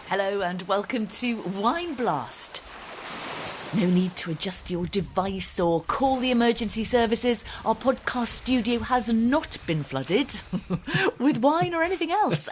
Hello and welcome to Wine Blast. No need to adjust your device or call the emergency services. Our podcast studio has not been flooded with wine or anything else.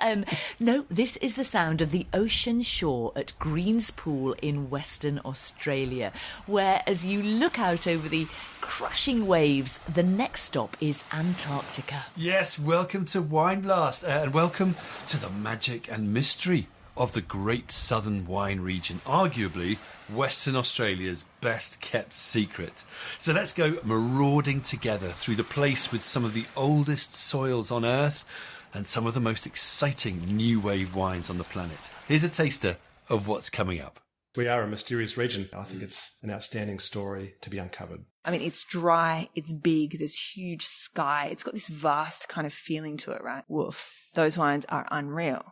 No, this is the sound of the ocean shore at Green's Pool in Western Australia, where as you look out over the crashing waves, the next stop is Antarctica. Yes, welcome to Wine Blast and welcome to the magic and mystery of the Great Southern Wine Region, arguably Western Australia's best kept secret. So let's go marauding together through the place with some of the oldest soils on Earth and some of the most exciting new wave wines on the planet. Here's a taster of what's coming up. We are a mysterious region. I think it's an outstanding story to be uncovered. I mean, it's dry, it's big, there's huge sky. It's got this vast kind of feeling to it, right? Woof. Those wines are unreal.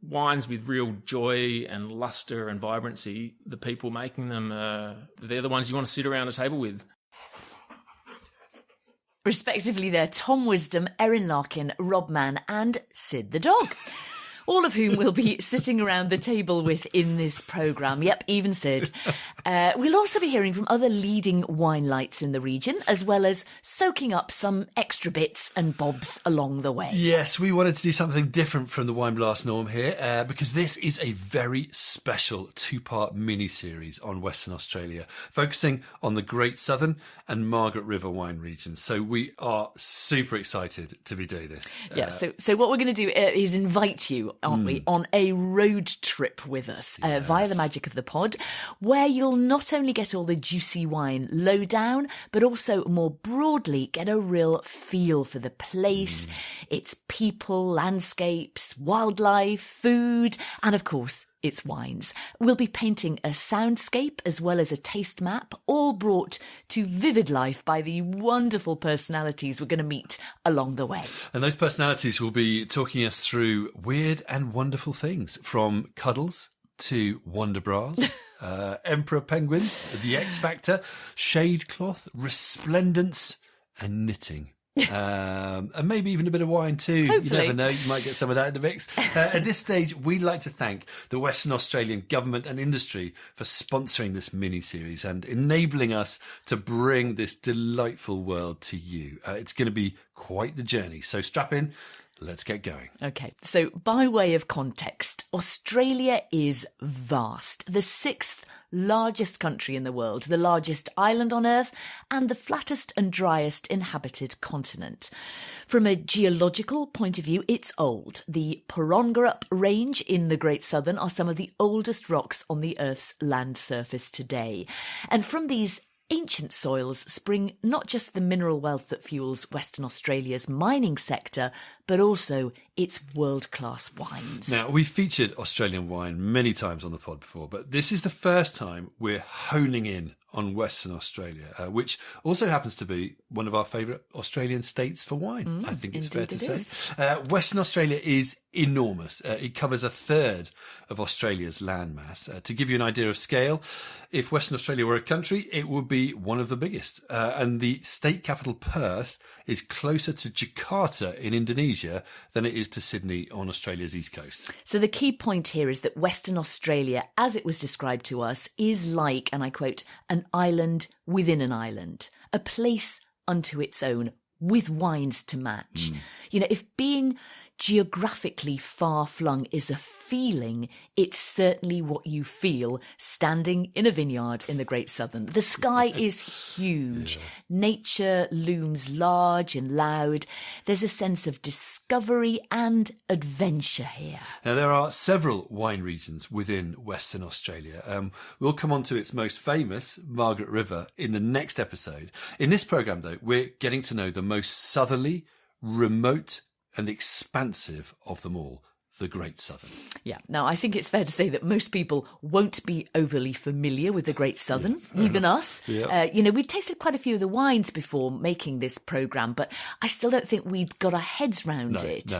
Wines with real joy and luster and vibrancy, the people making them, they're the ones you want to sit around a table with. Respectively, they're Tom Wisdom, Erin Larkin, Rob Mann and Sid the dog. All of whom we'll be sitting around the table with in this programme. Yep, even Sid. We'll also be hearing from other leading wine lights in the region, as well as soaking up some extra bits and bobs along the way. Yes, we wanted to do something different from the Wine Blast norm here, because this is a very special two-part mini-series on Western Australia, focusing on the Great Southern and Margaret River wine regions. So we are super excited to be doing this. Yeah, so what we're going to do is invite you, aren't we, on a road trip with us via the magic of the pod, where you'll not only get all the juicy wine lowdown, but also more broadly get a real feel for the place, its people, landscapes, wildlife, food, and of course, its wines. We'll be painting a soundscape as well as a taste map, all brought to vivid life by the wonderful personalities we're going to meet along the way. And those personalities will be talking us through weird and wonderful things, from cuddles to Wonderbras, emperor penguins, the X Factor, shade cloth, resplendence and knitting. And maybe even a bit of wine too. Hopefully. You never know, you might get some of that in the mix. At this stage, we'd like to thank the Western Australian government and industry for sponsoring this mini-series and enabling us to bring this delightful world to you. It's going to be quite the journey, so strap in. Let's get going. Okay, so by way of context, Australia is vast, the sixth largest country in the world, the largest island on Earth, and the flattest and driest inhabited continent. From a geological point of view, it's old. The Porongarup Range in the Great Southern are some of the oldest rocks on the Earth's land surface today. And from these ancient soils spring not just the mineral wealth that fuels Western Australia's mining sector, but also its world-class wines. Now, we've featured Australian wine many times on the pod before, but this is the first time we're honing in on Western Australia, which also happens to be one of our favourite Australian states for wine, I think it's fair to say. Western Australia is enormous. It covers a third of Australia's landmass. To give you an idea of scale, if Western Australia were a country, it would be one of the biggest. And the state capital, Perth, is closer to Jakarta in Indonesia than it is to Sydney on Australia's east coast. So the key point here is that Western Australia, as it was described to us, is like, and I quote, an island within an island, a place unto its own, with wines to match. You know, if being geographically far-flung is a feeling, it's certainly what you feel standing in a vineyard in the Great Southern. The sky is huge. Nature looms large and loud. There's a sense of discovery and adventure here. Now, there are several wine regions within Western Australia. We'll come on to its most famous, Margaret River, in the next episode. In this programme, though, we're getting to know the most southerly, remote and expansive of them all, the Great Southern. Yeah. Now, I think it's fair to say that most people won't be overly familiar with the Great Southern, even us. Yeah. You know, we'd tasted quite a few of the wines before making this programme, but I still don't think we'd got our heads round it.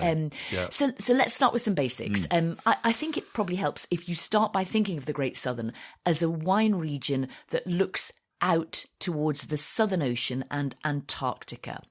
So let's start with some basics. I think it probably helps if you start by thinking of the Great Southern as a wine region that looks out towards the Southern Ocean and Antarctica.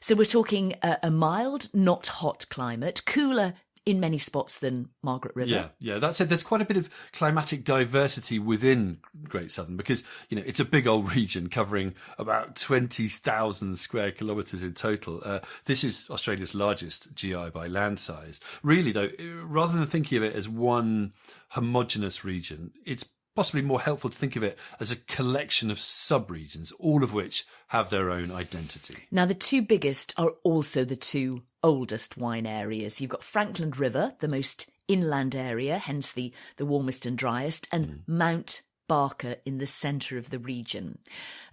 So we're talking a mild, not hot climate, cooler in many spots than Margaret River. Yeah. That said, there's quite a bit of climatic diversity within Great Southern because, it's a big old region covering about 20,000 square kilometres in total. This is Australia's largest GI by land size. Really, though, rather than thinking of it as one homogenous region, it's possibly more helpful to think of it as a collection of sub-regions, all of which have their own identity. Now, the two biggest are also the two oldest wine areas. You've got Franklin River, the most inland area, hence the warmest and driest, and Mount Barker in the centre of the region.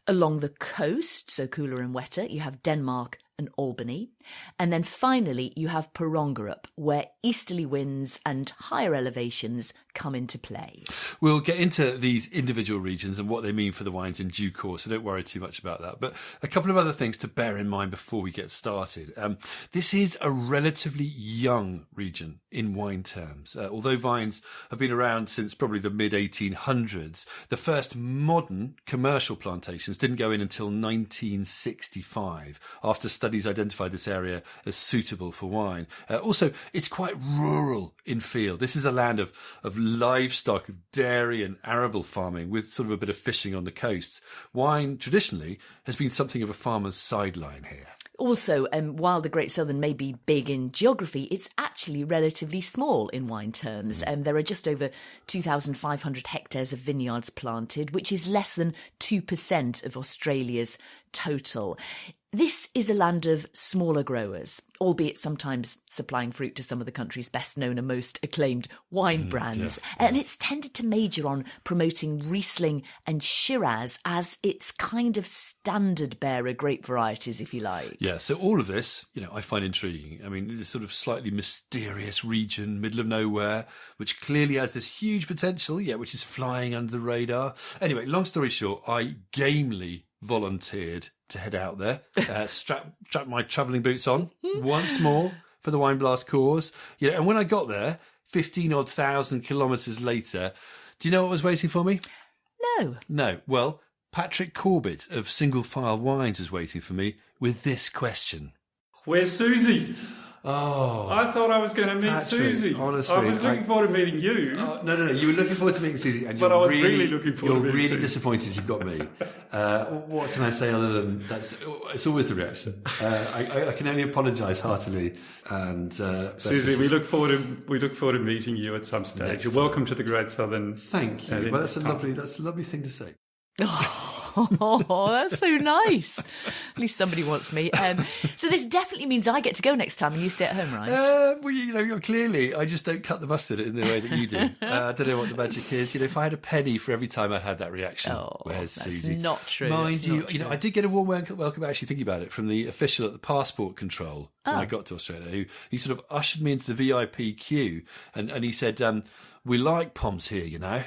Along the coast, so cooler and wetter, you have Denmark and Albany. And then finally, you have Parongarup, where easterly winds and higher elevations come into play. We'll get into these individual regions and what they mean for the wines in due course, so don't worry too much about that. But a couple of other things to bear in mind before we get started. This is a relatively young region in wine terms. Although vines have been around since probably the mid-1800s, the first modern commercial plantations didn't go in until 1965, after studies identified this area as suitable for wine. Also, it's quite rural in feel. This is a land of livestock, of dairy and arable farming, with sort of a bit of fishing on the coasts. Wine, traditionally, has been something of a farmer's sideline here. Also, while the Great Southern may be big in geography, it's actually relatively small in wine terms. There are just over 2,500 hectares of vineyards planted, which is less than 2% of Australia's total. This is a land of smaller growers, albeit sometimes supplying fruit to some of the country's best known and most acclaimed wine brands. And it's tended to major on promoting Riesling and Shiraz as its kind of standard bearer grape varieties, if you like. Yeah, so all of this, I find intriguing. I mean, this sort of slightly mysterious region, middle of nowhere, which clearly has this huge potential, which is flying under the radar. Anyway, long story short, I gamely volunteered to head out there, strap my travelling boots on once more for the Wine Blast cause. And when I got there, 15,000 kilometres later, do you know what was waiting for me? No. Well, Patrick Corbett of Single File Wines was waiting for me with this question. Where's Susie? Oh, I thought I was going to meet Patrick, Susie. honestly, I was looking forward to meeting you. No. You were looking forward to meeting Susie, and But I was really looking forward to meeting You're really Susie. disappointed you've got me. What can I say other than it's always the reaction. I can only apologise heartily. And Susie, we look forward to meeting you at some stage. Next You're time. Welcome to the Great Southern. Thank you. Well, that's a lovely thing to say. Oh, that's so nice. At least somebody wants me. So this definitely means I get to go next time and you stay at home, right? Well, clearly, I just don't cut the mustard in the way that you do. I don't know what the magic is. If I had a penny for every time I'd had that reaction, where's that's Susie? not true. Mind That's you, not true. I did get a warm welcome, actually thinking about it, from the official at the passport control when I got to Australia, he sort of ushered me into the VIP queue and he said, we like Poms here,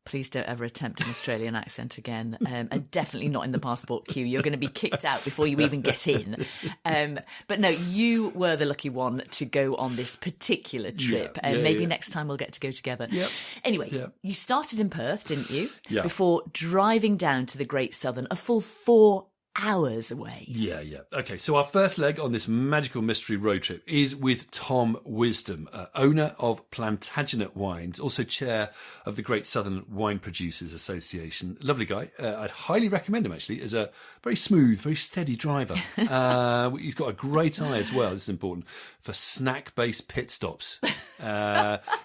Please don't ever attempt an Australian accent again. And definitely not in the passport queue. You're going to be kicked out before you even get in. But no, you were the lucky one to go on this particular trip. Maybe next time we'll get to go together. Yep. Anyway, you started in Perth, didn't you? Yeah. Before driving down to the Great Southern, a full 4 hours away. Yeah. Okay, so our first leg on this magical mystery road trip is with Tom Wisdom, owner of Plantagenet Wines, also chair of the Great Southern Wine Producers Association. Lovely guy. I'd highly recommend him, actually, as a very smooth, very steady driver. He's got a great eye as well, this is important, for snack-based pit stops.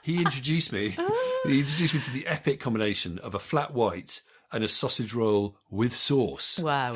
He introduced me to the epic combination of a flat white and a sausage roll with sauce. Wow.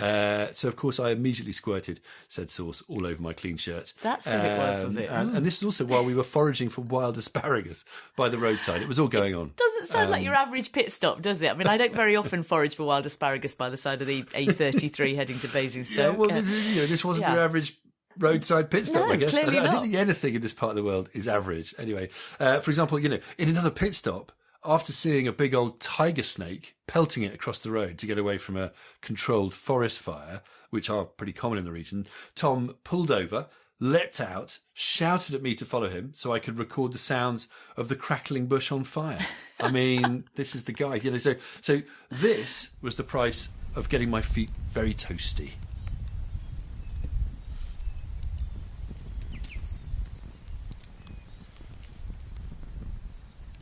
So, of course, I immediately squirted said sauce all over my clean shirt. That's what it was it? And this is also while we were foraging for wild asparagus by the roadside. It was all going on. Doesn't sound like your average pit stop, does it? I mean, I don't very often forage for wild asparagus by the side of the A33 heading to Basingstoke. Yeah, well, this wasn't your average roadside pit stop, No, I guess. clearly I not. don't think anything in this part of the world is average. Anyway, for example, in another pit stop, after seeing a big old tiger snake pelting it across the road to get away from a controlled forest fire, which are pretty common in the region, Tom pulled over, leapt out, shouted at me to follow him so I could record the sounds of the crackling bush on fire. I mean, this is the guy, So this was the price of getting my feet very toasty.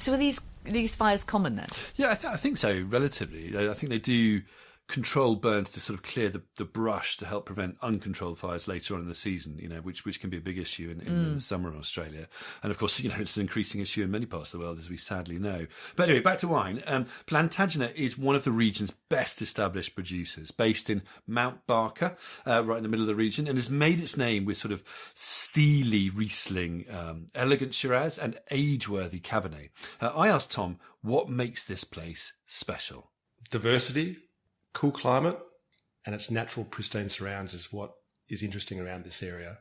So are these fires common then? Yeah, I think so, relatively. I think they do control burns to sort of clear the brush to help prevent uncontrolled fires later on in the season, which can be a big issue in the summer in Australia. And of course, it's an increasing issue in many parts of the world, as we sadly know. But anyway, back to wine. Plantagenet is one of the region's best established producers, based in Mount Barker, right in the middle of the region, and has made its name with sort of steely Riesling, elegant Shiraz and age-worthy Cabernet. I asked Tom what makes this place special. Diversity, cool climate, and its natural pristine surrounds is what is interesting around this area.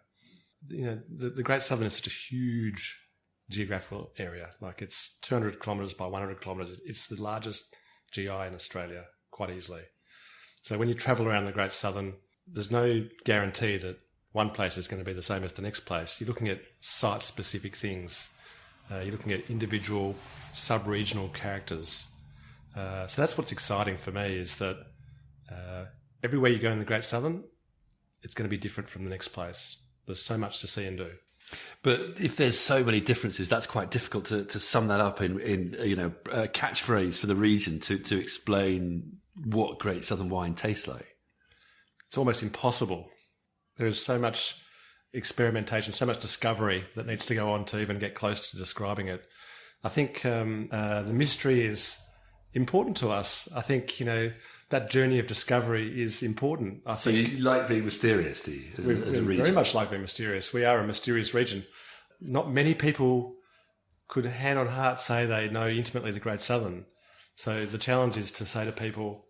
The Great Southern is such a huge geographical area. Like, it's 200 kilometres by 100 kilometres. It's the largest GI in Australia, quite easily. So when you travel around the Great Southern, there's no guarantee that one place is going to be the same as the next place. You're looking at site-specific things. You're looking at individual sub-regional characters. So that's what's exciting for me, is that everywhere you go in the Great Southern, it's going to be different from the next place. There's so much to see and do. But if there's so many differences, that's quite difficult to sum that up in a catchphrase for the region to explain what Great Southern wine tastes like. It's almost impossible. There is so much experimentation, so much discovery that needs to go on to even get close to describing it. I think the mystery is important to us. I think, that journey of discovery is important. I think you like being mysterious, do you, as a region? Very much like being mysterious. We are a mysterious region. Not many people could hand on heart say they know intimately the Great Southern. So the challenge is to say to people,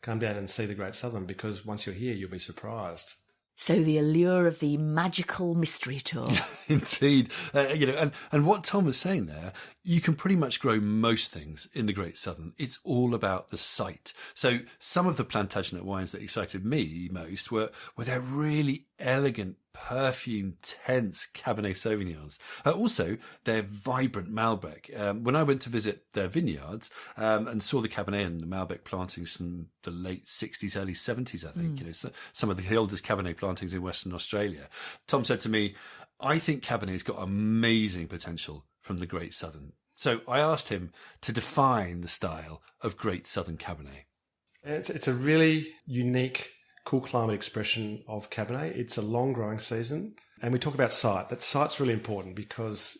come down and see the Great Southern, because once you're here, you'll be surprised. So the allure of the magical mystery tour. Indeed. And what Tom was saying there, you can pretty much grow most things in the Great Southern. It's all about the site. So some of the Plantagenet wines that excited me most were their really elegant, perfumed, tense Cabernet Sauvignons. Also, their vibrant Malbec. When I went to visit their vineyards and saw the Cabernet and the Malbec plantings from the late 60s, early 70s, I think, some of the oldest Cabernet plantings in Western Australia, Tom said to me, I think Cabernet's got amazing potential from the Great Southern. So I asked him to define the style of Great Southern Cabernet. It's a really unique, cool climate expression of Cabernet. It's a long growing season. And we talk about site. That site's really important, because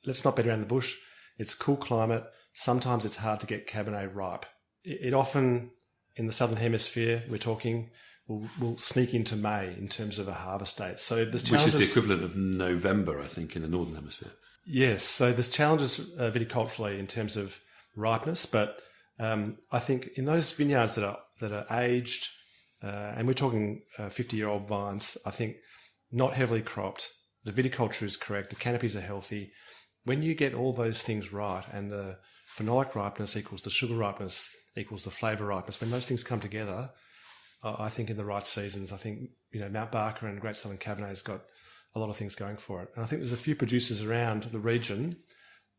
let's not beat around the bush. It's cool climate. Sometimes it's hard to get Cabernet ripe. It often, in the Southern Hemisphere, we're talking, will sneak into May in terms of a harvest date. So there's challenges. Which is the equivalent of November, I think, in the Northern Hemisphere. Yes. So there's challenges viticulturally in terms of ripeness. But I think in those vineyards that are aged, and we're talking 50-year-old vines, I think not heavily cropped, the viticulture is correct, the canopies are healthy. When you get all those things right, and the phenolic ripeness equals the sugar ripeness equals the flavour ripeness, when those things come together, I think in the right seasons, I think Mount Barker and Great Southern Cabernet has got a lot of things going for it. And I think there's a few producers around the region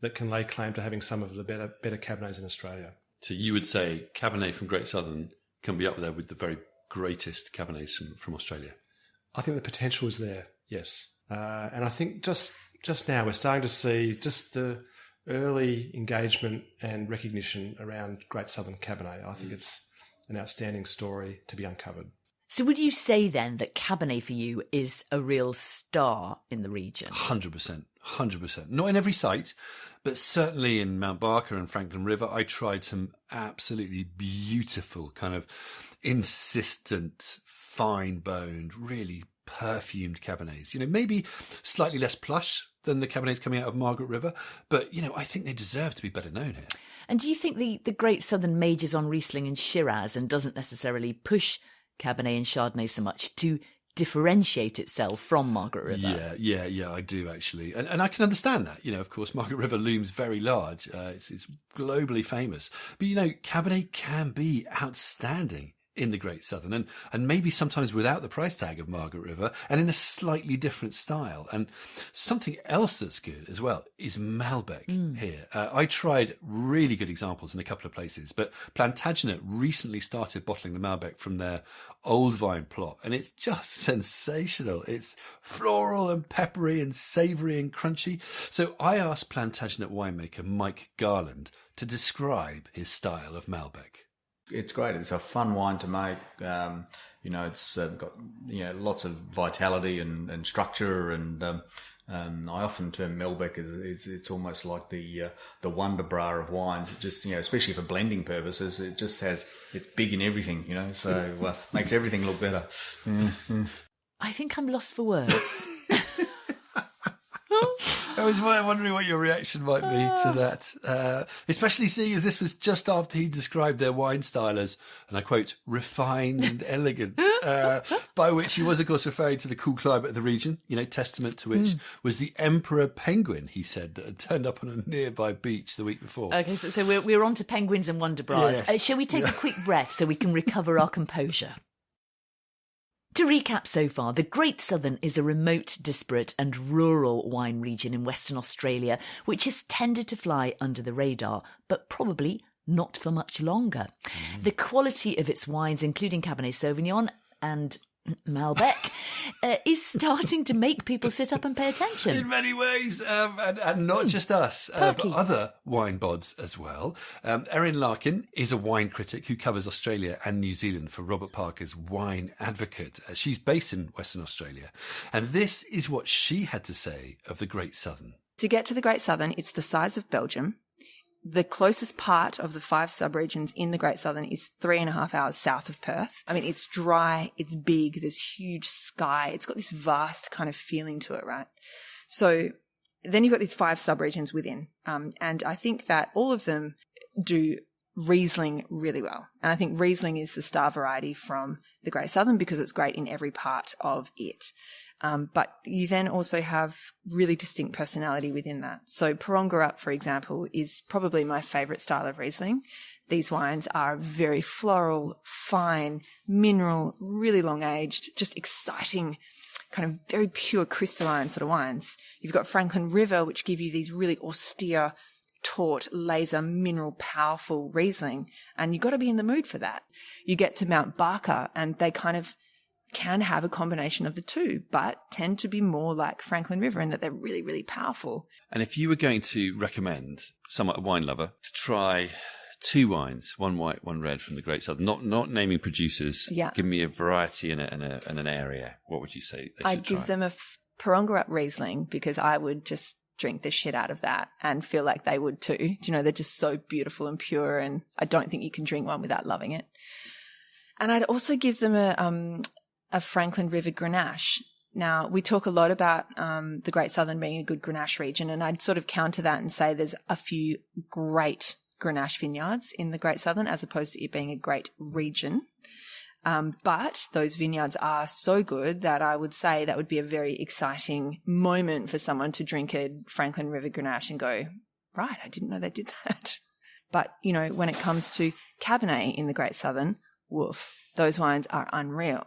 that can lay claim to having some of the better Cabernets in Australia. So you would say Cabernet from Great Southern can be up there with the very greatest Cabernets from Australia? I think the potential is there, yes. And I think just now we're starting to see just the early engagement and recognition around Great Southern Cabernet. I think it's an outstanding story to be uncovered. So would you say then that Cabernet for you is a real star in the region? 100%. Not in every site, but certainly in Mount Barker and Franklin River, I tried some absolutely beautiful kind of insistent, fine-boned, really perfumed Cabernets. Maybe slightly less plush than the Cabernets coming out of Margaret River, but, I think they deserve to be better known here. And do you think the Great Southern majors on Riesling and Shiraz and doesn't necessarily push Cabernet and Chardonnay so much to differentiate itself from Margaret River? Yeah, I do actually. And I can understand that. Of course, Margaret River looms very large. It's globally famous. But, Cabernet can be outstanding in the Great Southern, and maybe sometimes without the price tag of Margaret River, and in a slightly different style. And something else that's good as well is Malbec here. I tried really good examples in a couple of places, but Plantagenet recently started bottling the Malbec from their old vine plot, and it's just sensational. It's floral and peppery and savoury and crunchy. So I asked Plantagenet winemaker Mike Garland to describe his style of Malbec. It's great. It's a fun wine to make. It's got lots of vitality and structure, and I often term Malbec as it's almost like the Wonderbras of wines. It just especially for blending purposes, it's big in everything. So makes everything look better. I think I'm lost for words. I was wondering what your reaction might be to that, especially seeing as this was just after he described their wine style as, and I quote, refined and elegant, by which he was, of course, referring to the cool climate of the region, testament to which was the emperor penguin, he said, that had turned up on a nearby beach the week before. Okay, so we're on to penguins and Wonderbras. Yes. Shall we take a quick breath so we can recover our composure? To recap so far, the Great Southern is a remote, disparate and rural wine region in Western Australia, which has tended to fly under the radar, but probably not for much longer. The quality of its wines, including Cabernet Sauvignon and Malbec, is starting to make people sit up and pay attention. In many ways, and not just us, but other wine bods as well. Erin Larkin is a wine critic who covers Australia and New Zealand for Robert Parker's Wine Advocate. She's based in Western Australia. And this is what she had to say of the Great Southern. To get to the Great Southern, it's the size of Belgium. The closest part of the 5 subregions in the Great Southern is 3.5 hours south of Perth. I mean, it's dry, it's big, there's huge sky, it's got this vast kind of feeling to it, right? So then you've got these 5 subregions within. And I think that all of them do Riesling really well. And I think Riesling is the star variety from the Great Southern because it's great in every part of it. But you then also have really distinct personality within that. So Perongarup, for example, is probably my favourite style of Riesling. These wines are very floral, fine, mineral, really long-aged, just exciting, kind of very pure crystalline sort of wines. You've got Franklin River, which give you these really austere, taut, laser, mineral, powerful Riesling. And you've got to be in the mood for that. You get to Mount Barker and they kind of can have a combination of the two, but tend to be more like Franklin River in that they're really, really powerful. And if you were going to recommend someone, a wine lover, to try 2 wines, one white, one red from the Great Southern, not naming producers, give me a variety and an area, what would you say they I'd give them a Perongarup Riesling because I would just drink the shit out of that and feel like they would too. They're just so beautiful and pure, and I don't think you can drink one without loving it. And I'd also give them a Franklin River Grenache. Now, we talk a lot about the Great Southern being a good Grenache region, and I'd sort of counter that and say there's a few great Grenache vineyards in the Great Southern as opposed to it being a great region. But those vineyards are so good that I would say that would be a very exciting moment for someone to drink a Franklin River Grenache and go, right, I didn't know they did that. But, when it comes to Cabernet in the Great Southern, woof, those wines are unreal.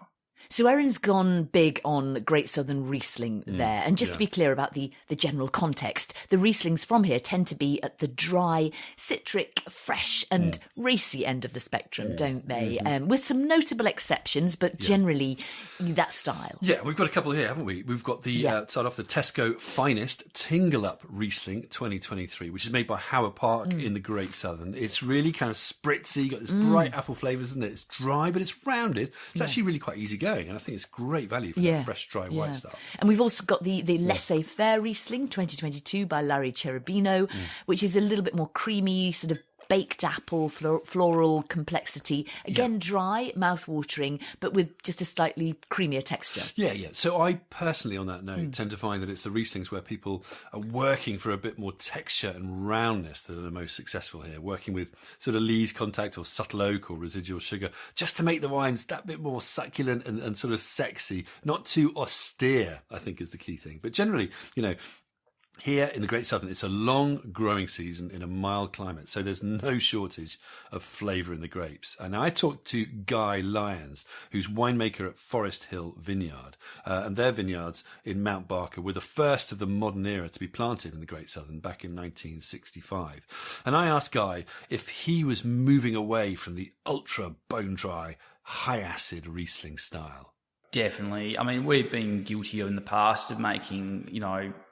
So Erin's gone big on Great Southern Riesling there. And just to be clear about the general context, the Rieslings from here tend to be at the dry, citric, fresh and racy end of the spectrum, don't they? With some notable exceptions, but generally that style. Yeah, we've got a couple here, haven't we? We've got the, start off the Tesco finest Tingleup Riesling 2023, which is made by Howard Park in the Great Southern. It's really kind of spritzy, got this bright apple flavours, isn't it? It's dry, but it's rounded. It's actually really quite easy going. And I think it's great value for the fresh, dry white stuff. And we've also got the Laissez, Faire Riesling 2022 by Larry Cherubino, which is a little bit more creamy, sort of baked apple, floral complexity. Again, dry, mouth-watering, but with just a slightly creamier texture. Yeah. So I personally, on that note, tend to find that it's the Rieslings where people are working for a bit more texture and roundness that are the most successful here, working with sort of lees contact or subtle oak or residual sugar, just to make the wines that bit more succulent and sort of sexy, not too austere, I think is the key thing. But generally, Here in the Great Southern, it's a long growing season in a mild climate, so there's no shortage of flavour in the grapes. And I talked to Guy Lyons, who's winemaker at Forest Hill Vineyard, and their vineyards in Mount Barker were the first of the modern era to be planted in the Great Southern back in 1965. And I asked Guy if he was moving away from the ultra bone-dry, high-acid Riesling style. Definitely. I mean, we've been guilty in the past of making,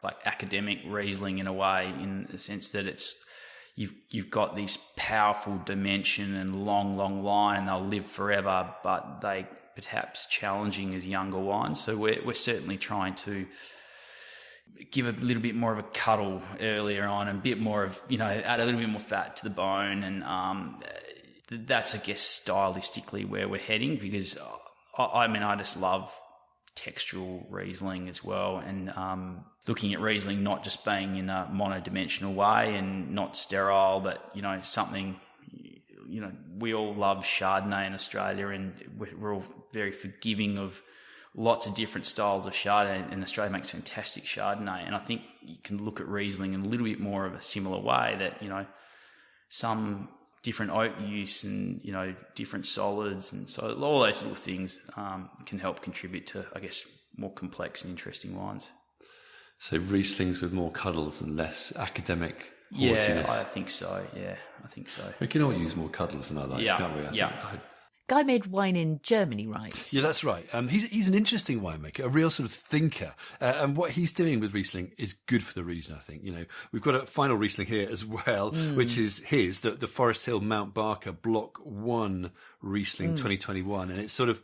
like academic Riesling in a way, in the sense that it's you've got this powerful dimension and long line, and they'll live forever, but they perhaps challenging as younger wines. So we're certainly trying to give a little bit more of a cuddle earlier on, and a bit more of add a little bit more fat to the bone, and that's, I guess, stylistically where we're heading, because I just love textural Riesling as well, and looking at Riesling not just being in a monodimensional way and not sterile, but something. We all love Chardonnay in Australia, and we're all very forgiving of lots of different styles of Chardonnay, and Australia makes fantastic Chardonnay. And I think you can look at Riesling in a little bit more of a similar way, that some different oak use and different solids, and so all those little things can help contribute to, I guess, more complex and interesting wines. So Rieslings with more cuddles and less academic haughtiness. Yeah, I think so. We can all use more cuddles than I like, can't we? Guy made wine in Germany, right? Yeah, that's right. He's an interesting winemaker, a real sort of thinker. And what he's doing with Riesling is good for the region, I think. We've got a final Riesling here as well, which is the Forest Hill Mount Barker Block 1 Riesling 2021. And it's sort of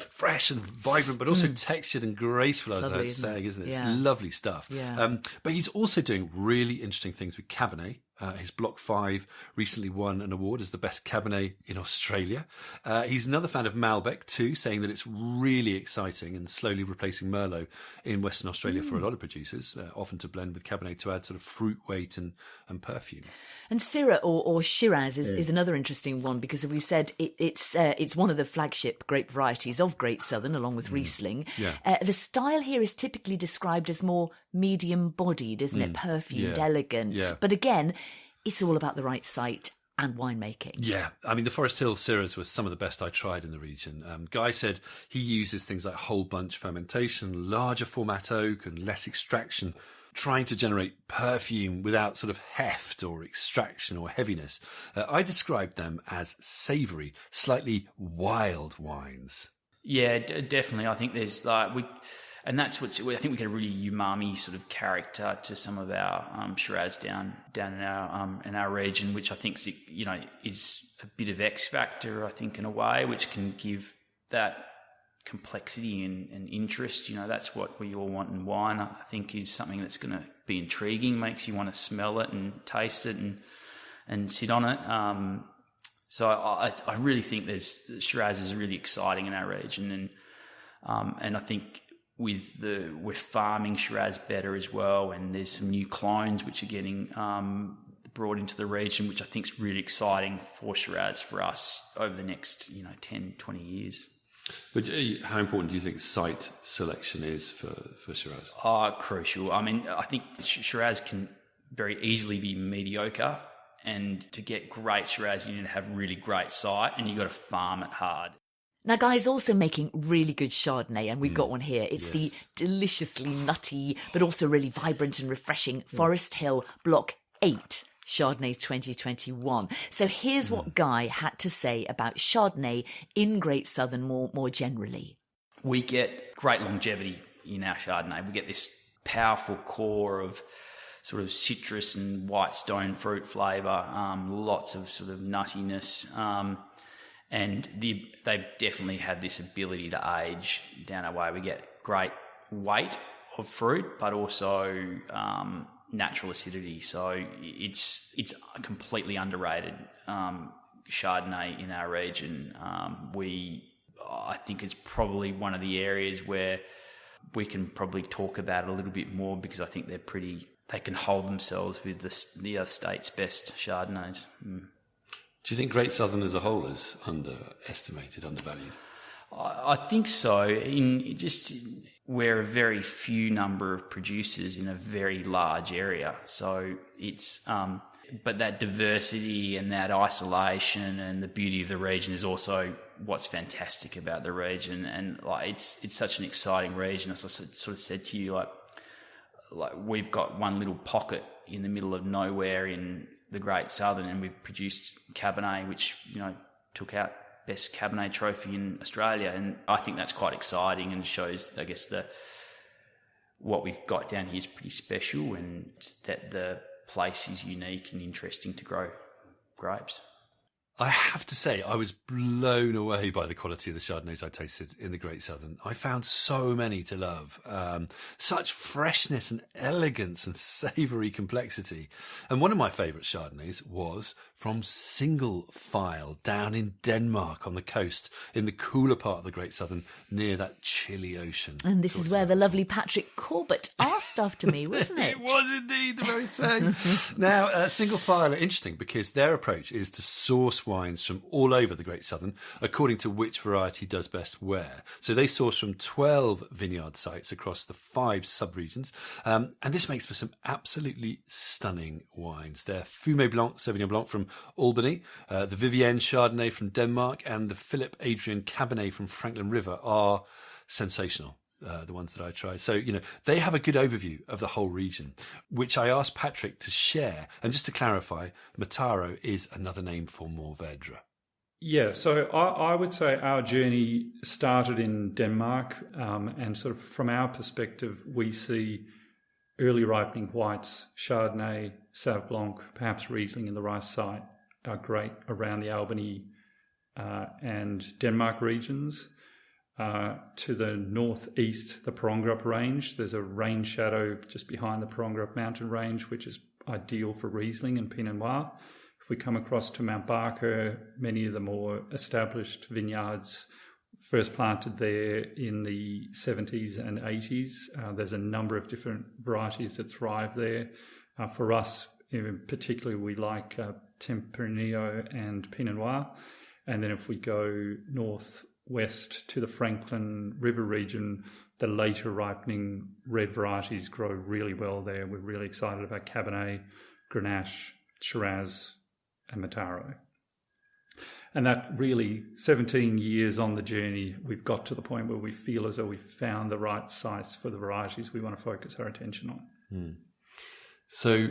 fresh and vibrant, but also textured and graceful, as I was saying, isn't it? Yeah. It's lovely stuff. Yeah. But he's also doing really interesting things with Cabernet. His Block 5 recently won an award as the best Cabernet in Australia. He's another fan of Malbec too, saying that it's really exciting and slowly replacing Merlot in Western Australia for a lot of producers, often to blend with Cabernet to add sort of fruit weight and perfume. And Syrah or Shiraz is another interesting one, because as we said, it's one of the flagship grape varieties of Great Southern, along with Riesling. Yeah. The style here is typically described as more medium-bodied, isn't it? Perfumed, elegant. Yeah. But again, it's all about the right site and winemaking. Yeah, I mean, the Forest Hill Syrahs were some of the best I tried in the region. Guy said he uses things like whole bunch fermentation, larger format oak and less extraction, trying to generate perfume without sort of heft or extraction or heaviness. I described them as savoury, slightly wild wines. Yeah, definitely. I think there's and that's what I think we get a really umami sort of character to some of our Shiraz down in our region, which I think is a bit of X factor, I think, in a way, which can give that complexity and interest. That's what we all want in wine. I think is something that's going to be intriguing, makes you want to smell it and taste it and sit on it. So I really think Shiraz is really exciting in our region, and I think we're farming Shiraz better as well, and there's some new clones which are getting brought into the region, which I think is really exciting for Shiraz for us over the next 10, 20 years. But how important do you think site selection is for Shiraz? Crucial. I mean, I think Shiraz can very easily be mediocre, and to get great Shiraz, you need to have really great site, and you've got to farm it hard. Now, Guy's also making really good Chardonnay, and we've got one here. It's the deliciously nutty, but also really vibrant and refreshing Forest Hill Block 8 Chardonnay 2021. So here's what Guy had to say about Chardonnay in Great Southern more generally. We get great longevity in our Chardonnay. We get this powerful core of sort of citrus and white stone fruit flavour, lots of sort of nuttiness, and they've definitely had this ability to age down our way. We get great weight of fruit, but also natural acidity. So it's a completely underrated Chardonnay in our region. I think it's probably one of the areas where we can probably talk about it a little bit more, because I think they can hold themselves with the other state's best Chardonnays. Do you think Great Southern as a whole is underestimated, undervalued? I think so. we're a very few number of producers in a very large area. So it's, but that diversity and that isolation and the beauty of the region is also what's fantastic about the region. And like, it's such an exciting region. As I sort of said to you, like we've got one little pocket in the middle of nowhere in the Great Southern, and we've produced Cabernet, which, took out best Cabernet trophy in Australia. And I think that's quite exciting and shows, I guess, what we've got down here is pretty special, and that the place is unique and interesting to grow grapes. I have to say, I was blown away by the quality of the Chardonnays I tasted in the Great Southern. I found so many to love. Such freshness and elegance and savoury complexity. And one of my favourite Chardonnays was from Single File down in Denmark on the coast, in the cooler part of the Great Southern, near that chilly ocean. And this is where the lovely Patrick Corbett asked after me, wasn't it? It was indeed the very same. Now, Single File are interesting because their approach is to source wines from all over the Great Southern according to which variety does best where. So they source from 12 vineyard sites across the 5 sub-regions, and this makes for some absolutely stunning wines. They're Fumé Blanc, Sauvignon Blanc from Albany, the Vivienne Chardonnay from Denmark, and the Philip Adrian Cabernet from Franklin River are sensational. The ones that I tried. So, they have a good overview of the whole region, which I asked Patrick to share. And just to clarify, Mataro is another name for Mourvèdre. Yeah, so I would say our journey started in Denmark, and sort of from our perspective, we see early ripening whites, Chardonnay, Sauv Blanc, perhaps Riesling in the rice site are great around the Albany and Denmark regions. To the northeast, the Prongerup range. There's a rain shadow just behind the Prongerup mountain range, which is ideal for Riesling and Pinot Noir. If we come across to Mount Barker, many of the more established vineyards first planted there in the 70s and 80s. There's a number of different varieties that thrive there. For us, particularly, we like Tempranillo and Pinot Noir. And then if we go northwest to the Franklin River region, the later ripening red varieties grow really well there. We're really excited about Cabernet, Grenache, Shiraz, and Mataro. And that really, 17 years on the journey, we've got to the point where we feel as though we've found the right sites for the varieties we want to focus our attention on. So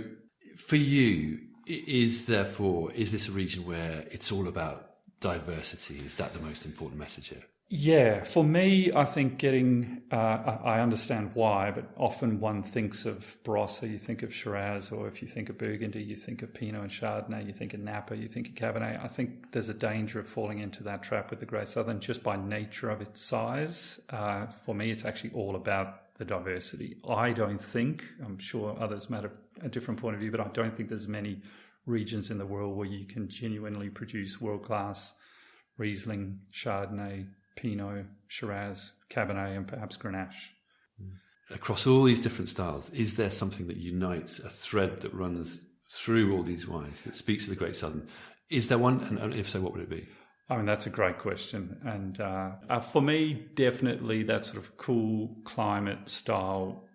for you, is this a region where it's all about diversity? Is that the most important message here? Yeah, for me, I think getting, I understand why, but often one thinks of Barossa, you think of Shiraz, or if you think of Burgundy, you think of Pinot and Chardonnay, you think of Napa, you think of Cabernet. I think there's a danger of falling into that trap with the Great Southern just by nature of its size. For me, it's actually all about the diversity. I don't think, I'm sure others might have a different point of view, but I don't think there's many regions in the world where you can genuinely produce world-class Riesling, Chardonnay, Pinot, Shiraz, Cabernet, and perhaps Grenache. Across all these different styles, is there something that unites, a thread that runs through all these wines that speaks to the Great Southern? Is there one? And if so, what would it be? I mean, that's a great question. And for me, definitely that sort of cool climate style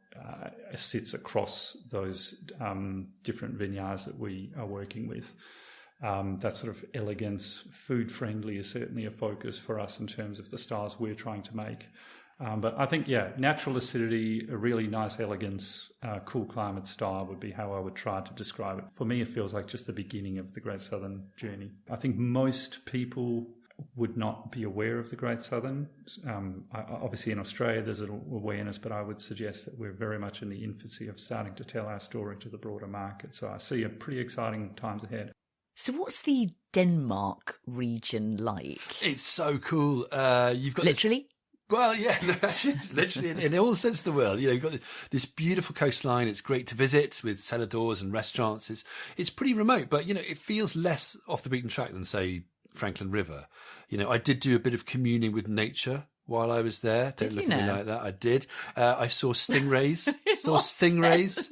sits across those different vineyards that we are working with. That sort of elegance, food friendly is certainly a focus for us in terms of the styles we're trying to make. But I think, natural acidity, a really nice elegance, cool climate style would be how I would try to describe it. For me, it feels like just the beginning of the Great Southern journey. I think most people would not be aware of the Great Southern. Obviously in Australia there's an awareness, but I would suggest that we're very much in the infancy of starting to tell our story to the broader market. So I see a pretty exciting times ahead. So what's the Denmark region like? It's so cool. You've got literally? Well, yeah, no, actually, literally in all sense of the world. You've got this beautiful coastline. It's great to visit with cellar doors and restaurants. It's pretty remote, but, it feels less off the beaten track than, say, Franklin River. I did do a bit of communing with nature while I was there. Don't Did look you at me know? like that. I did. I saw stingrays.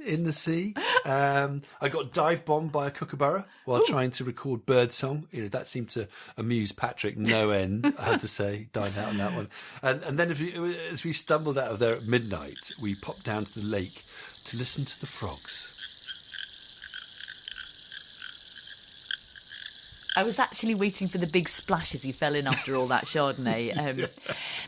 In the sea. I got dive bombed by a kookaburra while trying to record birdsong. That seemed to amuse Patrick no end, I have to say. Dined out on that one. And then as we stumbled out of there at midnight, we popped down to the lake to listen to the frogs. I was actually waiting for the big splash as you fell in after all that Chardonnay.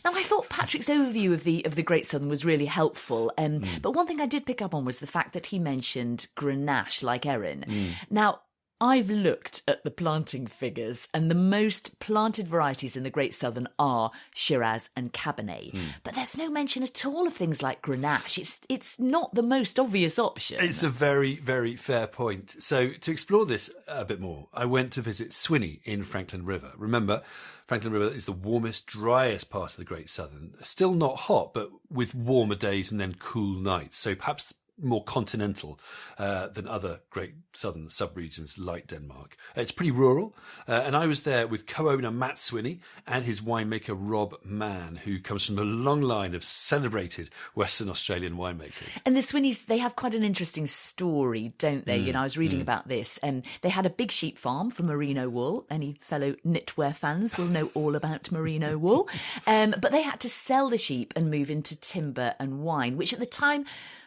Now, I thought Patrick's overview of the Great Southern was really helpful. But one thing I did pick up on was the fact that he mentioned Grenache, like Erin. Now, I've looked at the planting figures, and the most planted varieties in the Great Southern are Shiraz and Cabernet. But there's no mention at all of things like Grenache. It's not the most obvious option. It's a very, very fair point. So to explore this a bit more, I went to visit Swinney in Franklin River. Remember, Franklin River is the warmest, driest part of the Great Southern. Still not hot, but with warmer days and then cool nights. So perhaps more continental than other Great Southern sub-regions like Denmark. It's pretty rural, and I was there with co-owner Matt Swinney and his winemaker Rob Mann, who comes from a long line of celebrated Western Australian winemakers. And the Swinneys, they have quite an interesting story, don't they? I was reading about this. They had a big sheep farm for merino wool. Any fellow knitwear fans will know all about merino wool. But they had to sell the sheep and move into timber and wine, which at the time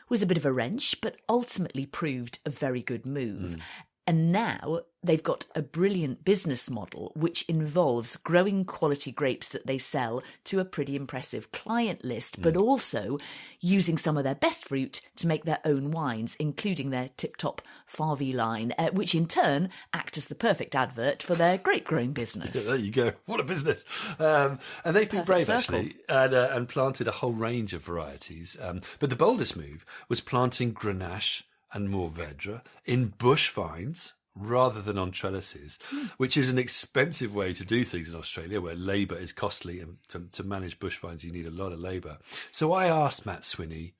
was a bit of a wrench, but ultimately proved a very good move. And now they've got a brilliant business model which involves growing quality grapes that they sell to a pretty impressive client list, but also using some of their best fruit to make their own wines, including their tip-top Farvey line, which in turn act as the perfect advert for their grape-growing business. Yeah, there you go. What a business. And they've been brave, actually, and planted a whole range of varieties. But the boldest move was planting Grenache and Mourvèdre in bush vines rather than on trellises, which is an expensive way to do things in Australia, where labour is costly, and to manage bush vines you need a lot of labour. So I asked Matt Swinney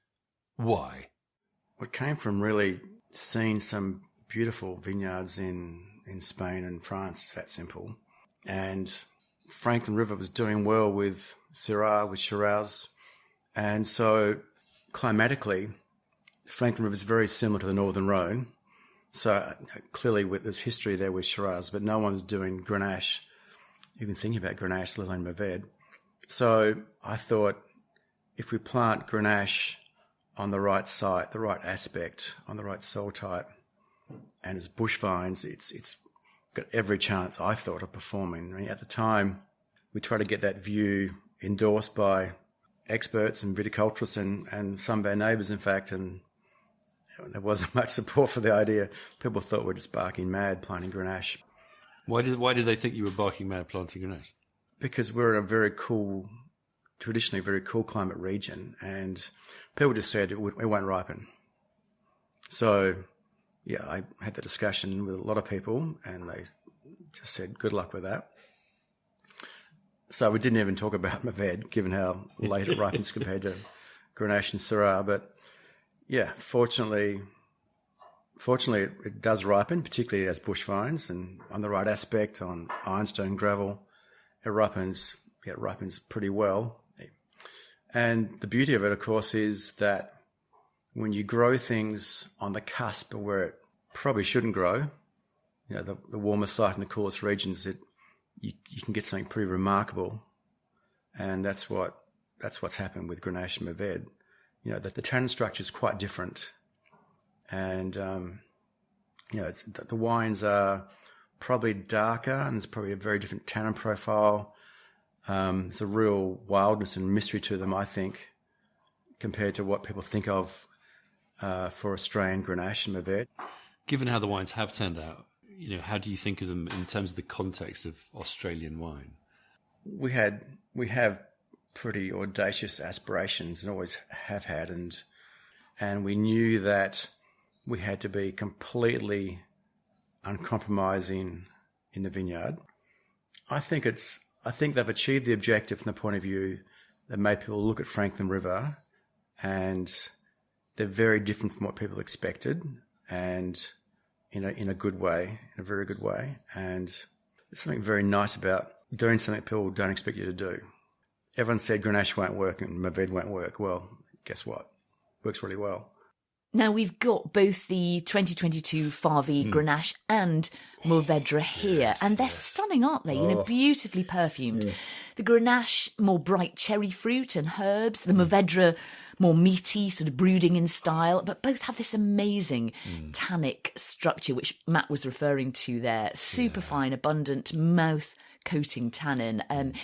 why. It came from really seeing some beautiful vineyards in Spain and France. It's that simple. And Franklin River was doing well with Syrah, with Shiraz. And so climatically, Franklin River is very similar to the Northern Rhone. So clearly there's history there with Shiraz, but no one's doing Grenache, even thinking about Grenache, let alone Mourvèdre. So I thought if we plant Grenache on the right site, the right aspect, on the right soil type, and as bush vines, it's got every chance, I thought, of performing. I mean, at the time, we tried to get that view endorsed by experts and viticulturists and some of our neighbours, in fact, and there wasn't much support for the idea. People thought we're just barking mad planting Grenache. Why did they think you were barking mad planting Grenache? Because we're in a very cool, traditionally very cool climate region, and people just said it won't ripen. So, yeah, I had the discussion with a lot of people, and they just said, good luck with that. So we didn't even talk about Mourvèdre, given how late it ripens compared to Grenache and Syrah, but yeah, fortunately it does ripen, particularly as bush vines, and on the right aspect, on ironstone gravel, it ripens pretty well. And the beauty of it, of course, is that when you grow things on the cusp of where it probably shouldn't grow, the warmest site in the coolest regions, you can get something pretty remarkable, and that's what's happened with Grenache and Mourvèdre. The tannin structure is quite different, and the wines are probably darker, and there's probably a very different tannin profile. There's a real wildness and mystery to them, I think, compared to what people think of for Australian Grenache and Mourvèdre. Given how the wines have turned out, how do you think of them in terms of the context of Australian wine? We have pretty audacious aspirations, and always have had, and we knew that we had to be completely uncompromising in the vineyard. I think they've achieved the objective from the point of view that made people look at Franklin River, and they're very different from what people expected, and in a good way, in a very good way. And there's something very nice about doing something people don't expect you to do. everyone said Grenache won't work and Mourvèdre won't work. Well, guess what? Works really well. Now, we've got both the 2022 Favi Grenache and Mourvèdre here, and they're stunning, aren't they? You know, beautifully perfumed. The Grenache, more bright cherry fruit and herbs. The Mourvèdre, more meaty, sort of brooding in style. But both have this amazing tannic structure, which Matt was referring to there. Super fine, abundant mouth coating tannin.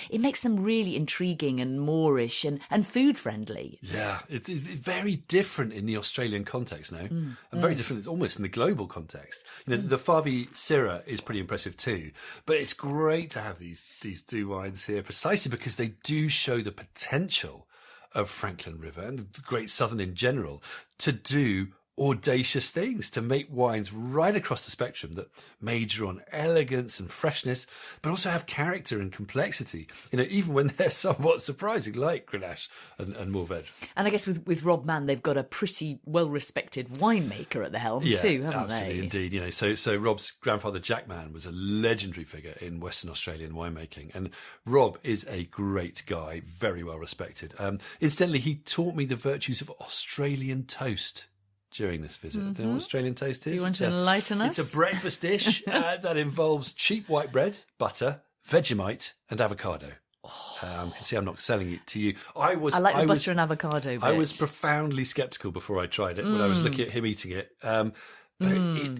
It makes them really intriguing and Moorish and food friendly. Yeah, it's very different in the Australian context now, and very different almost in the global context. You know, the Favi Syrah is pretty impressive too, but it's great to have these two wines here precisely because they do show the potential of Franklin River and the Great Southern in general to do audacious things, to make wines right across the spectrum that major on elegance and freshness, but also have character and complexity, you know, even when they're somewhat surprising, like Grenache and Mourvèdre. And I guess with Rob Mann, they've got a pretty well-respected winemaker at the helm too, haven't absolutely, they? Indeed. You know, so Rob's grandfather, Jack Mann, was a legendary figure in Western Australian winemaking, and Rob is a great guy, very well respected. Incidentally, he taught me the virtues of Australian toast during this visit. Do you know what Australian toast is? Do you want to enlighten us? It's a breakfast dish that involves cheap white bread, butter, Vegemite and avocado. You can see I'm not selling it to you. I like the butter and avocado bit. I was profoundly sceptical before I tried it when I was looking at him eating it. But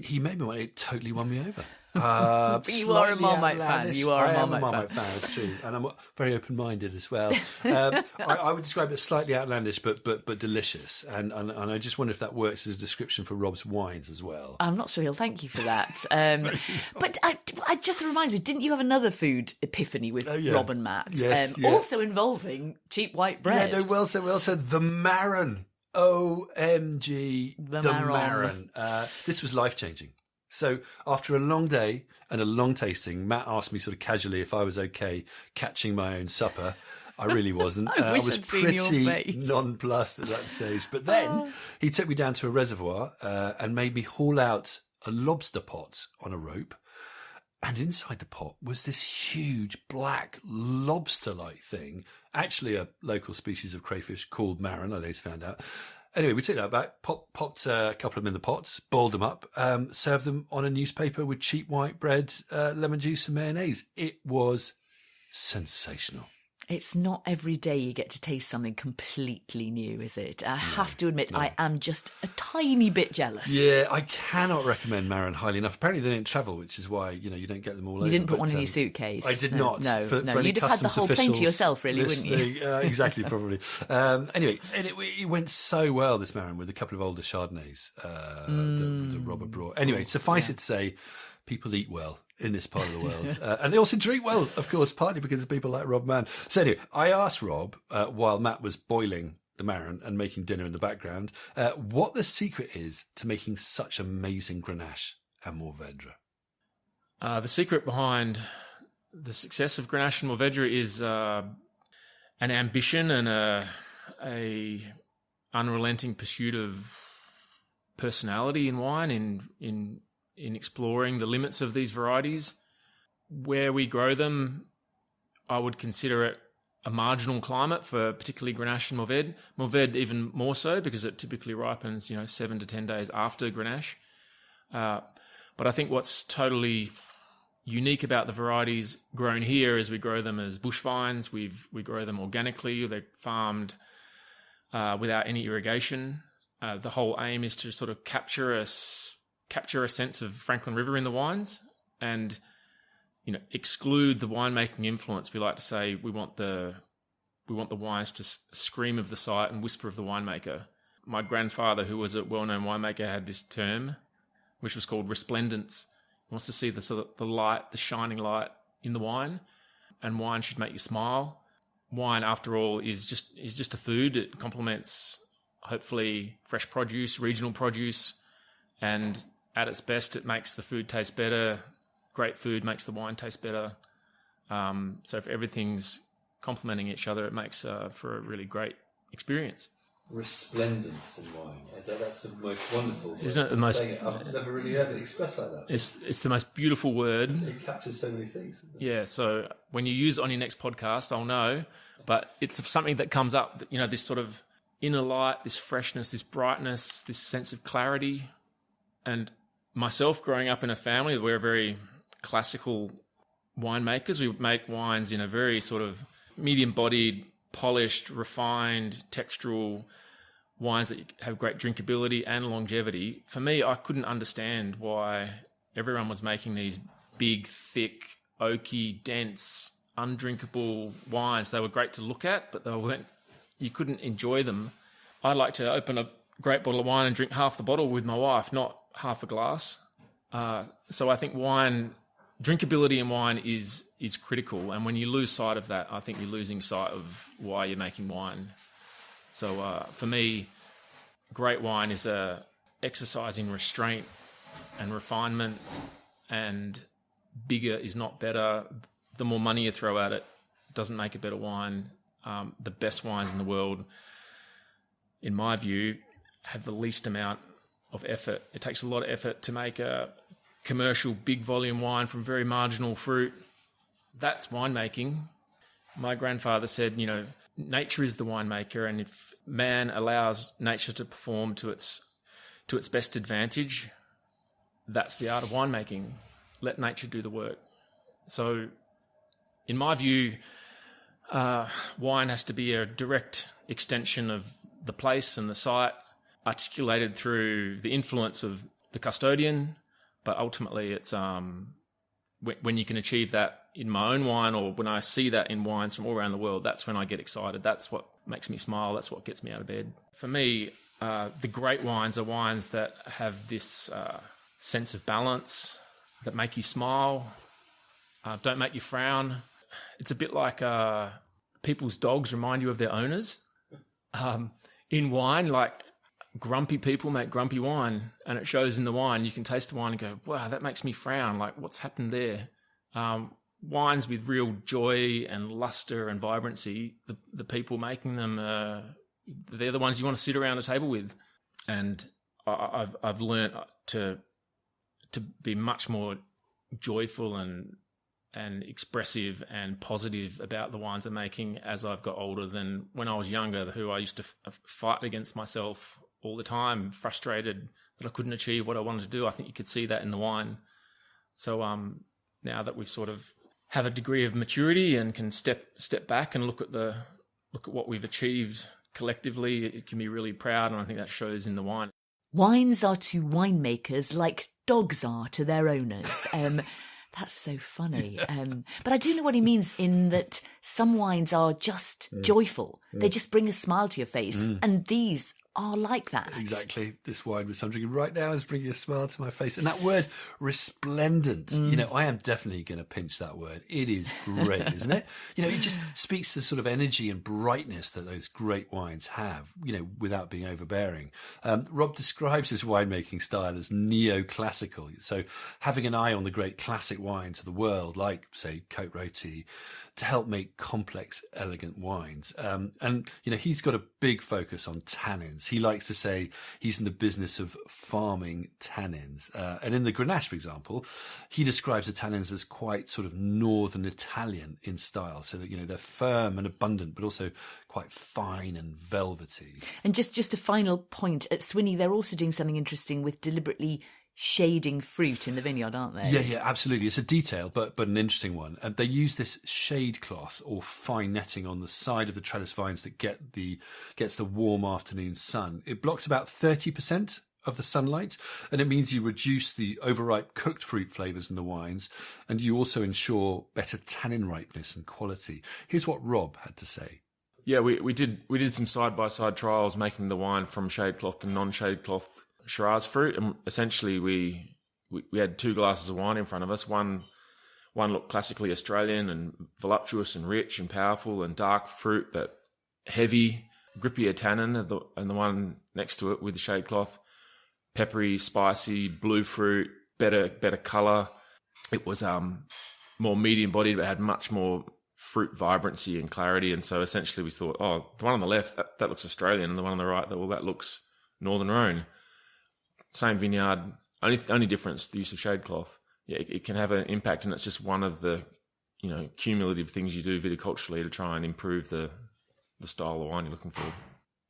he made me want it. It totally won me over. But you are a Marmite fan. You are I a am a Marmite Marmite fan, it's true. And I'm very open-minded as well. I would describe it as slightly outlandish, but delicious. And I just wonder if that works as a description for Rob's wines as well. I'm not sure he'll thank you for that. But I just reminds me, didn't you have another food epiphany with Rob and Matt? Yes, also involving cheap white bread. Yeah, no, well said. The Maron. OMG. The Maron. This was life-changing. So after a long day and a long tasting, Matt asked me sort of casually if I was okay catching my own supper. I really wasn't. I was pretty nonplussed at that stage. But then he took me down to a reservoir and made me haul out a lobster pot on a rope. And inside the pot was this huge black lobster-like thing, actually a local species of crayfish called Maron, I later found out. Anyway, we took that back, popped a couple of them in the pots, boiled them up, served them on a newspaper with cheap white bread, lemon juice and mayonnaise. It was sensational. It's not every day you get to taste something completely new, is it? I have to admit, I am just a tiny bit jealous. Yeah, I cannot recommend Maron highly enough. Apparently they didn't travel, which is why, you don't get them all over. You didn't put one in your suitcase? I did not. No. For You'd have had the whole plane to yourself, really, wouldn't you? Exactly, probably. Anyway, and it went so well, this Maron, with a couple of older Chardonnays that Robert brought. Anyway, suffice it to say, people eat well in this part of the world. And they also drink well, of course, partly because of people like Rob Mann. So anyway, I asked Rob, while Matt was boiling the Maron and making dinner in the background, what the secret is to making such amazing Grenache and Mourvèdre. The secret behind the success of Grenache and Mourvèdre is an ambition and a unrelenting pursuit of personality in wine, in exploring the limits of these varieties. Where we grow them, I would consider it a marginal climate for particularly Grenache and Mourvèdre. Mourvèdre even more so because it typically ripens, 7 to 10 days after Grenache. But I think what's totally unique about the varieties grown here is we grow them as bush vines. We grow them organically. They're farmed without any irrigation. The whole aim is to sort of capture a sense of Franklin River in the wines and, exclude the winemaking influence. We like to say we want the wines to scream of the site and whisper of the winemaker. My grandfather, who was a well-known winemaker, had this term, which was called resplendence. He wants to see the light, the shining light in the wine, and wine should make you smile. Wine, after all, is just a food. It complements, hopefully, fresh produce, regional produce, and at its best, it makes the food taste better. Great food makes the wine taste better. So if everything's complementing each other, it makes for a really great experience. Resplendence in wine. That's the most wonderful. Isn't it the most? I've never really heard it expressed like that. It's the most beautiful word. It captures so many things. Yeah. So when you use it on your next podcast, I'll know but it's something that comes up, you know, this sort of inner light, this freshness, this brightness, this sense of clarity. And myself, growing up in a family, we're very classical winemakers. We make wines in a very sort of medium-bodied, polished, refined, textural wines that have great drinkability and longevity. For me, I couldn't understand why everyone was making these big, thick, oaky, dense, undrinkable wines. They were great to look at, but you couldn't enjoy them. I like to open a great bottle of wine and drink half the bottle with my wife, not half a glass. So I think drinkability in wine is critical. And when you lose sight of that, I think you're losing sight of why you're making wine. So for me, great wine is a exercise in restraint and refinement, and bigger is not better. The more money you throw at it doesn't make a better wine. The best wines in the world, in my view, have the least amount of effort. It takes a lot of effort to make a commercial big volume wine from very marginal fruit. That's winemaking. My grandfather said, you know, nature is the winemaker, and if man allows nature to perform to its best advantage, that's the art of winemaking. Let nature do the work. So, in my view, wine has to be a direct extension of the place and the site, articulated through the influence of the custodian. But ultimately, it's when you can achieve that in my own wine, or when I see that in wines from all around the world, that's when I get excited. That's what makes me smile. That's what gets me out of bed. For me, the great wines are wines that have this sense of balance, that make you smile, don't make you frown. It's a bit like people's dogs remind you of their owners. In wine, like, grumpy people make grumpy wine, and it shows in the wine. You can taste the wine and go, wow, that makes me frown. Like, what's happened there? Wines with real joy and luster and vibrancy, the people making them, they're the ones you want to sit around a table with. And I've learnt to be much more joyful and expressive and positive about the wines I'm making as I've got older than when I was younger, who I used to fight against myself all the time, frustrated that I couldn't achieve what I wanted to do. I think you could see that in the wine. So now that we've sort of have a degree of maturity and can step back and look at what we've achieved collectively, it can be really proud, and I think that shows in the wine. Wines are to winemakers like dogs are to their owners. That's so funny. But I do know what he means, in that some wines are just joyful. They just bring a smile to your face. And these are like that. Exactly. This wine which I'm drinking right now is bringing a smile to my face. And that word, resplendent, you know, I am definitely going to pinch that word. It is great, isn't it? You know, it just speaks to the sort of energy and brightness that those great wines have, you know, without being overbearing. Rob describes his winemaking style as neoclassical. So having an eye on the great classic wines of the world, like, say, Côte Rôtie, to help make complex, elegant wines. And, you know, he's got a big focus on tannins. He likes to say he's in the business of farming tannins. And in the Grenache, for example, he describes the tannins as quite sort of northern Italian in style. So that, you know, they're firm and abundant, but also quite fine and velvety. And just a final point, at Swinney, they're also doing something interesting with deliberately shading fruit in the vineyard, aren't they? Yeah, absolutely. It's a detail, but an interesting one. And they use this shade cloth or fine netting on the side of the trellis vines that gets the warm afternoon sun. It blocks about 30% of the sunlight, and it means you reduce the overripe cooked fruit flavours in the wines, and you also ensure better tannin ripeness and quality. Here's what Rob had to say. Yeah, we did some side-by-side trials making the wine from shade cloth to non-shade cloth Shiraz fruit, and essentially we had two glasses of wine in front of us. One looked classically Australian and voluptuous and rich and powerful and dark fruit, but heavy, grippier tannin, and the one next to it with the shade cloth, peppery, spicy, blue fruit, better colour. It was more medium bodied, but had much more fruit vibrancy and clarity. And so essentially we thought, oh, the one on the left, that looks Australian, and the one on the right, that looks Northern Rhone. Same vineyard, only difference, the use of shade cloth. Yeah, it can have an impact, and it's just one of the cumulative things you do viticulturally to try and improve the style of wine you're looking for.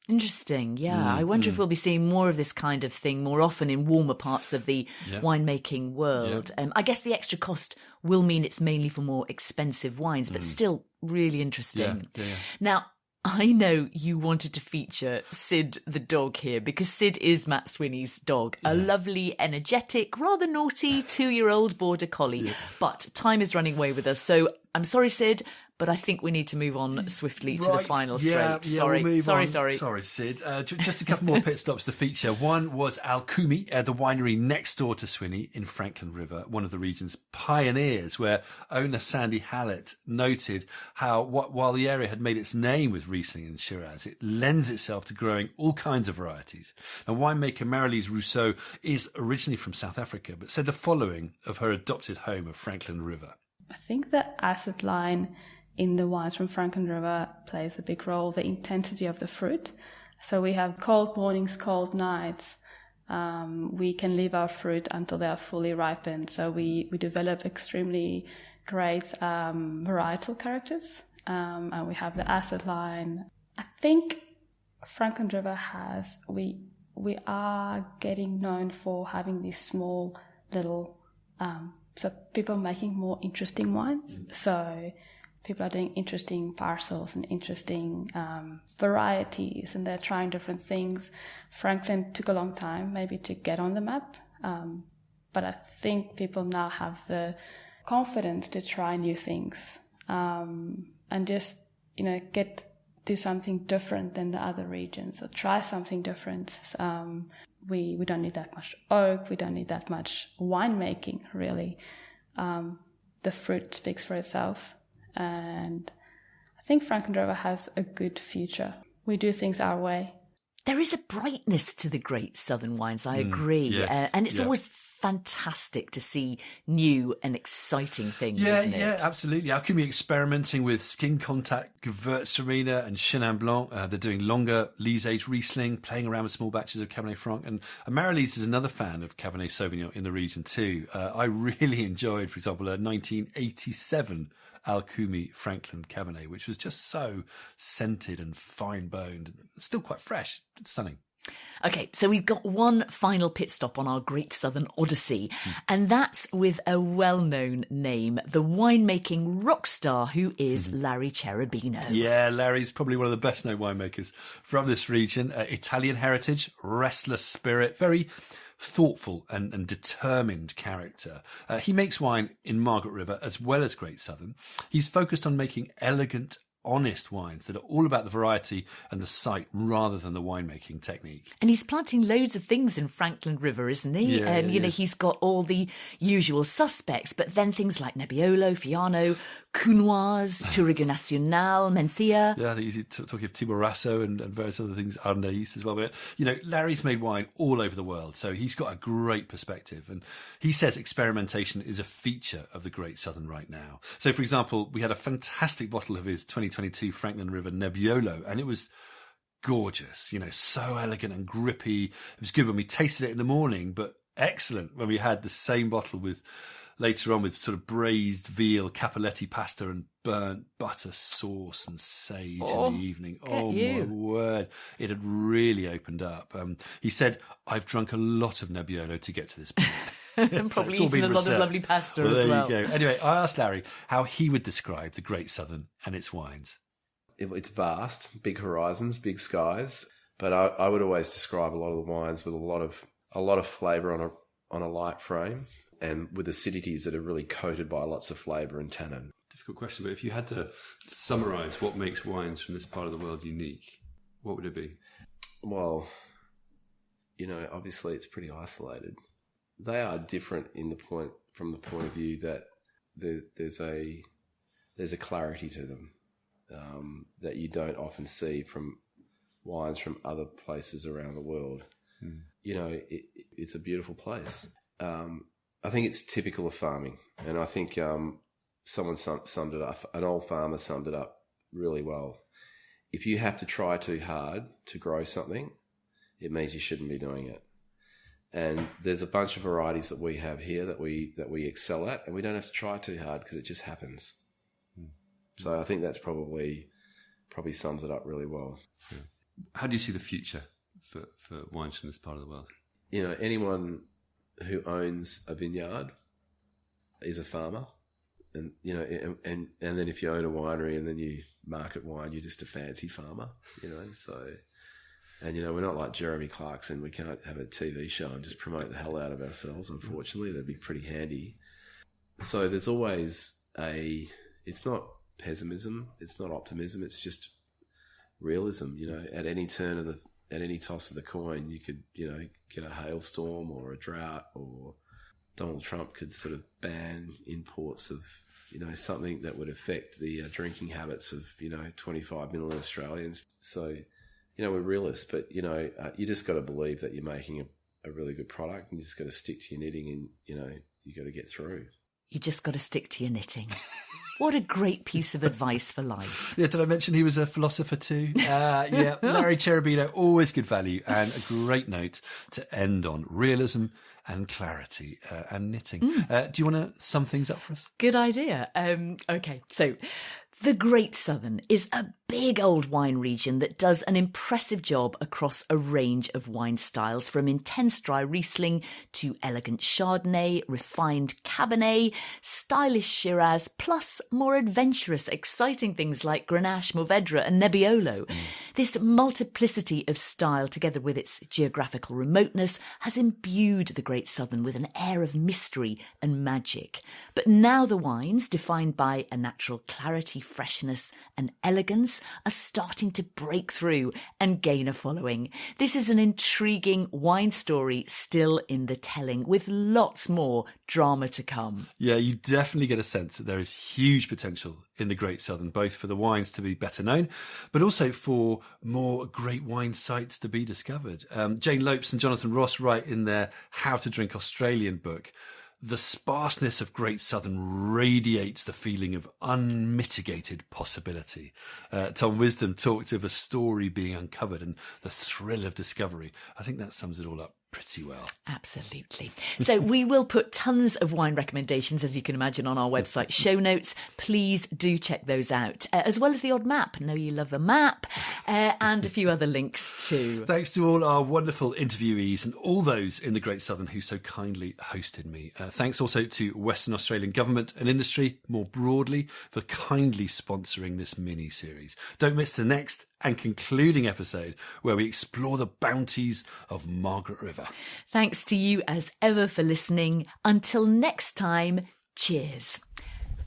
Interesting, yeah. I wonder if we'll be seeing more of this kind of thing more often in warmer parts of the winemaking world. Yeah. I guess the extra cost will mean it's mainly for more expensive wines, but still really interesting. Yeah. Now, I know you wanted to feature Sid the dog here because Sid is Matt Swinney's dog, a lovely, energetic, rather naughty 2-year-old border collie. Yeah. But time is running away with us, so I'm sorry, Sid, but I think we need to move on swiftly to the final straight. Sorry, we'll sorry. Sorry, Sid. Just a couple more pit stops to feature. One was Alcumi, the winery next door to Swinney in Franklin River, one of the region's pioneers, where owner Sandy Hallett noted how while the area had made its name with Riesling and Shiraz, it lends itself to growing all kinds of varieties. And winemaker Marilise Rousseau is originally from South Africa, but said the following of her adopted home of Franklin River. I think the acid line in the wines from Franklin River plays a big role, the intensity of the fruit. So we have cold mornings, cold nights. We can leave our fruit until they are fully ripened. So we develop extremely great varietal characters. And we have the acid line. I think Franklin River we are getting known for having these small little, so people making more interesting wines. So people are doing interesting parcels and interesting varieties, and they're trying different things. Franklin took a long time maybe to get on the map, but I think people now have the confidence to try new things and just do something different than the other regions, or try something different. We don't need that much oak, we don't need that much winemaking really. The fruit speaks for itself. And I think Franklin River has a good future. We do things our way. There is a brightness to the great southern wines, I agree. Yes, and it's always fantastic to see new and exciting things, isn't it? Yeah, absolutely. Alcumi experimenting with skin contact, Gewürztraminer and Chenin Blanc. They're doing longer lees-aged Riesling, playing around with small batches of Cabernet Franc. And Marilise is another fan of Cabernet Sauvignon in the region too. I really enjoyed, for example, a 1987 Alcumi Franklin Cabernet, which was just so scented and fine-boned, still quite fresh, stunning. Okay, so we've got one final pit stop on our Great Southern Odyssey, and that's with a well-known name, the winemaking rock star who is Larry Cherubino. Yeah, Larry's probably one of the best-known winemakers from this region. Italian heritage, restless spirit, very thoughtful and determined character. He makes wine in Margaret River as well as Great Southern. He's focused on making elegant, honest wines that are all about the variety and the site rather than the winemaking technique. And he's planting loads of things in Franklin River, isn't he? Yeah, he's got all the usual suspects, but then things like Nebbiolo, Fiano, Cunoise, Touriga Nacional, Mencia. Yeah, he's talking of Timorasso and various other things, Arnaïs as well. But, Larry's made wine all over the world, so he's got a great perspective. And he says experimentation is a feature of the Great Southern right now. So, for example, we had a fantastic bottle of his 2022 Franklin River Nebbiolo, and it was gorgeous, so elegant and grippy. It was good when we tasted it in the morning, but excellent when we had the same bottle later on with sort of braised veal, cappelletti pasta and burnt butter sauce and sage in the evening. Oh, my word. It had really opened up. He said, I've drunk a lot of Nebbiolo to get to this point. And probably eaten a lot of lovely pasta as well. There you go. Anyway, I asked Larry how he would describe the Great Southern and its wines. It's vast, big horizons, big skies. But I would always describe a lot of the wines with a lot of flavour on a light frame, and with acidities that are really coated by lots of flavour and tannin. Difficult question, but if you had to summarise what makes wines from this part of the world unique, what would it be? Well, obviously it's pretty isolated. They are different from the point of view that there's a clarity to them that you don't often see from wines from other places around the world. It's a beautiful place. I think it's typical of farming, and I think someone summed it up. An old farmer summed it up really well. If you have to try too hard to grow something, it means you shouldn't be doing it. And there's a bunch of varieties that we have here that we excel at, and we don't have to try too hard because it just happens. So I think that's probably sums it up really well. How do you see the future for wines from this part of the world? Anyone who owns a vineyard is a farmer, and and then if you own a winery and then you market wine, you're just a fancy farmer. So. And, we're not like Jeremy Clarkson. We can't have a TV show and just promote the hell out of ourselves, unfortunately. That'd be pretty handy. So there's always it's not pessimism, it's not optimism, it's just realism. At any at any toss of the coin, you could, get a hailstorm or a drought, or Donald Trump could sort of ban imports of, something that would affect the drinking habits of, 25 million Australians. So... we're realists, but, you just got to believe that you're making a really good product, and you just got to stick to your knitting, and, you got to get through. You just got to stick to your knitting. What a great piece of advice for life. Yeah, did I mention he was a philosopher too? Yeah, Larry Cherubino, always good value, and a great note to end on. Realism and clarity and knitting. Do you want to sum things up for us? Good idea. Okay, so... The Great Southern is a big old wine region that does an impressive job across a range of wine styles, from intense dry Riesling to elegant Chardonnay, refined Cabernet, stylish Shiraz, plus more adventurous, exciting things like Grenache, Mourvèdre and Nebbiolo. This multiplicity of style, together with its geographical remoteness, has imbued the Great Southern with an air of mystery and magic. But now the wines, defined by a natural clarity, freshness and elegance, are starting to break through and gain a following. This is an intriguing wine story still in the telling, with lots more drama to come. Yeah, you definitely get a sense that there is huge potential in the Great Southern, both for the wines to be better known, but also for more great wine sites to be discovered. Jane Lopes and Jonathan Ross write in their How to Drink Australian book, the sparseness of Great Southern radiates the feeling of unmitigated possibility. Tom Wisdom talked of a story being uncovered and the thrill of discovery. I think that sums it all up pretty well. Absolutely. So we will put tons of wine recommendations, as you can imagine, on our website show notes. Please do check those out, as well as the odd map. I know you love a map, and a few other links too. Thanks to all our wonderful interviewees and all those in the Great Southern who so kindly hosted me. Thanks also to Western Australian government and industry more broadly for kindly sponsoring this mini-series. Don't miss the next and concluding episode where we explore the bounties of Margaret River. Thanks to you as ever for listening. Until next time, cheers.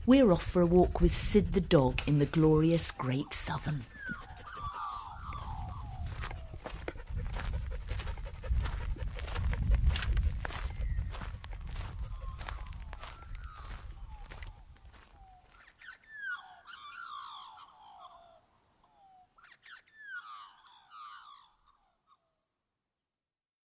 We're off for a walk with Sid the dog in the glorious Great Southern.